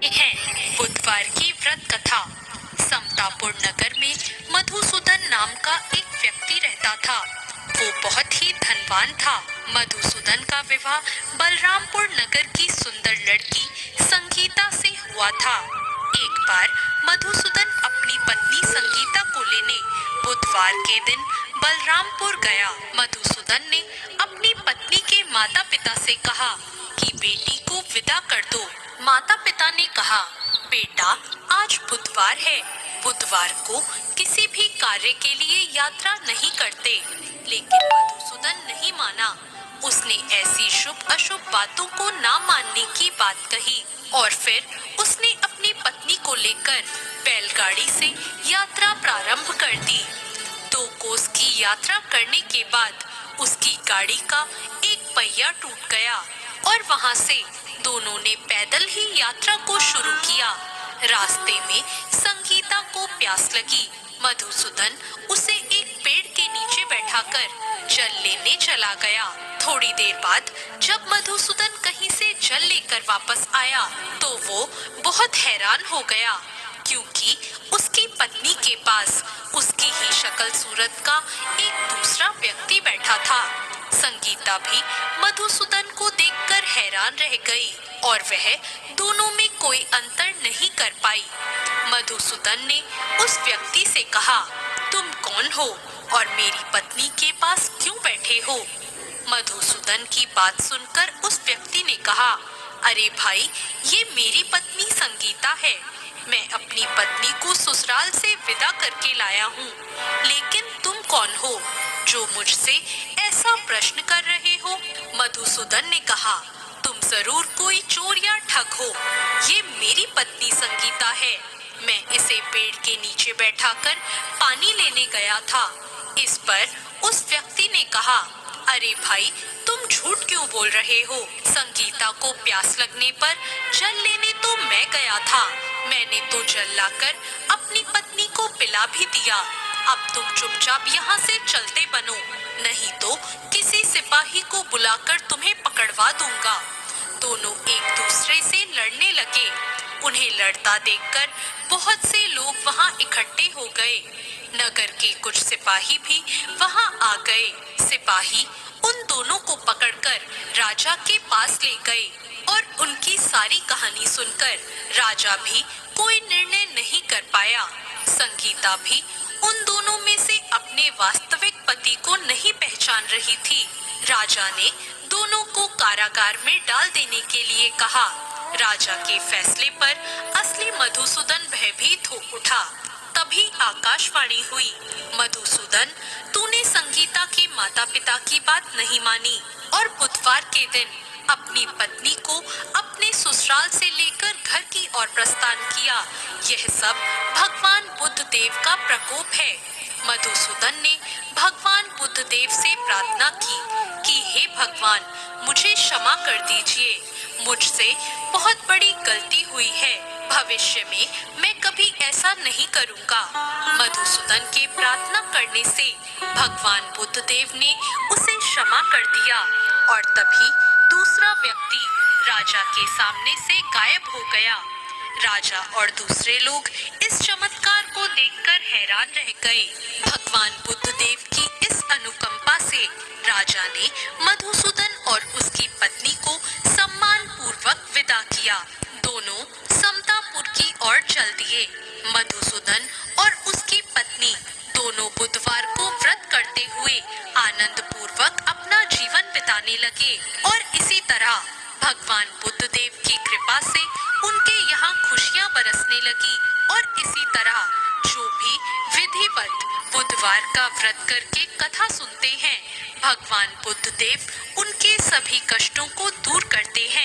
ये है बुधवार की व्रत कथा। समतापुर नगर में मधुसूदन नाम का एक व्यक्ति रहता था। वो बहुत ही धनवान था। मधुसूदन का विवाह बलरामपुर नगर की सुंदर लड़की संगीता से हुआ था। एक बार मधुसूदन अपनी पत्नी संगीता को लेने बुधवार के दिन बलरामपुर गया। मधुसूदन ने अपनी पत्नी के माता पिता से कहा कि बेटी को विदा कर दो। माता पिता ने कहा, बेटा आज बुधवार है, बुधवार को किसी भी कार्य के लिए यात्रा नहीं करते। लेकिन मधुसूदन नहीं माना। उसने ऐसी शुभ अशुभ बातों को ना मानने की बात कही और फिर उसने अपनी पत्नी को लेकर बैलगाड़ी से यात्रा प्रारंभ कर दी। 2 कोस की यात्रा करने के बाद उसकी गाड़ी का एक पहिया टूट गया और वहां से दोनों ने पैदल ही यात्रा को शुरू किया। रास्ते में संगीता को प्यास लगी। मधुसूदन उसे एक पेड़ के नीचे बैठाकर जल लेने चला गया। थोड़ी देर बाद जब मधुसूदन कहीं से जल लेकर वापस आया तो वो बहुत हैरान हो गया, क्योंकि उसकी पत्नी के पास उसकी ही शक्ल सूरत का एक दूसरा व्यक्ति बैठा था। संगीता भी मधुसूदन को देखकर हैरान रह गई और वह दोनों में कोई अंतर नहीं कर पाई। मधुसूदन ने उस व्यक्ति से कहा, तुम कौन हो और मेरी पत्नी के पास क्यों बैठे हो? मधुसूदन की बात सुनकर उस व्यक्ति ने कहा, अरे भाई, ये मेरी पत्नी संगीता है। मैं अपनी पत्नी को ससुराल से विदा करके लाया हूँ। लेकिन तुम कौन हो जो मुझसे ऐसा प्रश्न कर रहे हो? मधुसूदन ने कहा, तुम जरूर कोई चोर या ठग हो। ये मेरी पत्नी संगीता है। मैं इसे पेड़ के नीचे बैठाकर पानी लेने गया था। इस पर उस व्यक्ति ने कहा, अरे भाई, तुम झूठ क्यों बोल रहे हो? संगीता को प्यास लगने पर जल लेने तो मैं गया था। मैंने तो जल लाकर अपनी पत्नी को पिला भी दिया। अब तुम चुपचाप यहाँ से चलते बनो, नहीं तो किसी सिपाही को बुलाकर तुम्हें पकड़वा दूंगा। दोनों एक दूसरे से लड़ने लगे। उन्हें लड़ता देखकर बहुत से लोग वहाँ इकट्ठे हो गए। नगर के कुछ सिपाही भी वहाँ आ गए। सिपाही उन दोनों को पकड़कर राजा के पास ले गए और उनकी सारी कहानी सुनकर राजा भी कोई निर्णय नहीं कर पाया। संगीता भी उन दोनों में से अपने वास्तविक पति को नहीं पहचान रही थी। राजा ने दोनों को कारागार में डाल देने के लिए कहा। राजा के फैसले पर असली मधुसूदन भयभीत हो उठा। तभी आकाशवाणी हुई, मधुसूदन, तूने संगीता के माता पिता की बात नहीं मानी और बुधवार के दिन अपनी पत्नी को अपने ससुराल से लेकर घर की ओर प्रस्थान किया। यह सब भगवान बुद्ध देव का प्रकोप है। मधुसूदन ने भगवान बुद्ध देव से प्रार्थना की कि हे भगवान, मुझे क्षमा कर दीजिए। मुझसे बहुत बड़ी गलती हुई है। भविष्य में मैं कभी ऐसा नहीं करूंगा। मधुसूदन के प्रार्थना करने से भगवान बुद्ध देव ने उसे क्षमा कर दिया और तभी दूसरा व्यक्ति राजा के सामने से गायब हो गया। राजा और दूसरे लोग इस चमत्कार को देखकर हैरान रह गए। भगवान बुद्ध देव की इस अनुकंपा से राजा ने मधुसूदन और उसकी पत्नी को सम्मान पूर्वक विदा किया। दोनों समतापुर की ओर चल दिए। मधुसूदन और उसकी पत्नी दोनों बुधवार को व्रत करते हुए आनंद पूर्वक अपना जीवन बिताने लगे और इसी तरह भगवान बुद्ध देव की कृपा से उनके यहाँ खुशियाँ बरसने लगी। और इसी तरह जो भी विधिवत बुधवार का व्रत करके कथा सुनते हैं, भगवान बुद्ध देव उनके सभी कष्टों को दूर करते हैं।